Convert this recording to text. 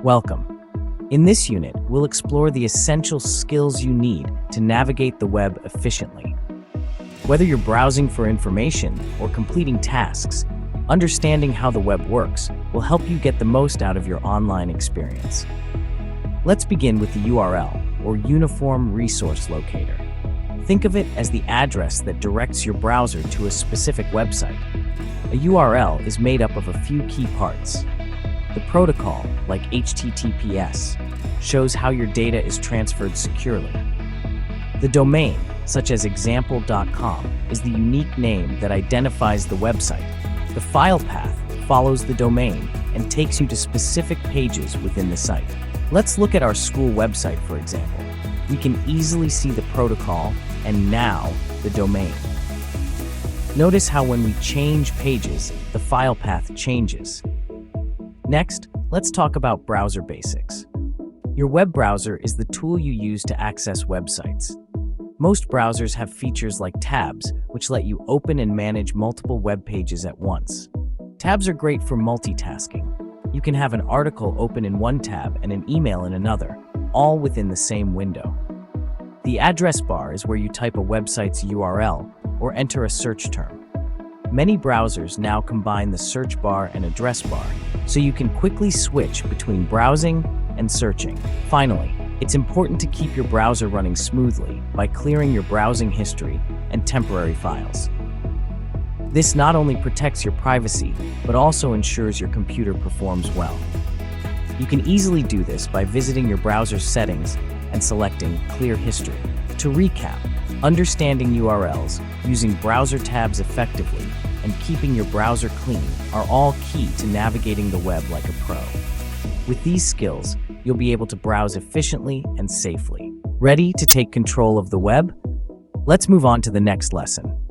Welcome. In this unit, we'll explore the essential skills you need to navigate the web efficiently. Whether you're browsing for information or completing tasks, understanding how the web works will help you get the most out of your online experience. Let's begin with the URL, or Uniform Resource Locator. Think of it as the address that directs your browser to a specific website. A URL is made up of a few key parts. The protocol, like HTTPS, shows how your data is transferred securely. The domain, such as example.com, is the unique name that identifies the website. The file path follows the domain and takes you to specific pages within the site. Let's look at our school website, for example. We can easily see the protocol and now the domain. Notice how when we change pages, the file path changes. Next, let's talk about browser basics. Your web browser is the tool you use to access websites. Most browsers have features like tabs, which let you open and manage multiple web pages at once. Tabs are great for multitasking. You can have an article open in one tab and an email in another, all within the same window. The address bar is where you type a website's URL or enter a search term. Many browsers now combine the search bar and address bar, so you can quickly switch between browsing and searching. Finally, it's important to keep your browser running smoothly by clearing your browsing history and temporary files. This not only protects your privacy, but also ensures your computer performs well. You can easily do this by visiting your browser's settings and selecting Clear History. To recap, understanding URLs, using browser tabs effectively, and keeping your browser clean are all key to navigating the web like a pro. With these skills, you'll be able to browse efficiently and safely. Ready to take control of the web? Let's move on to the next lesson.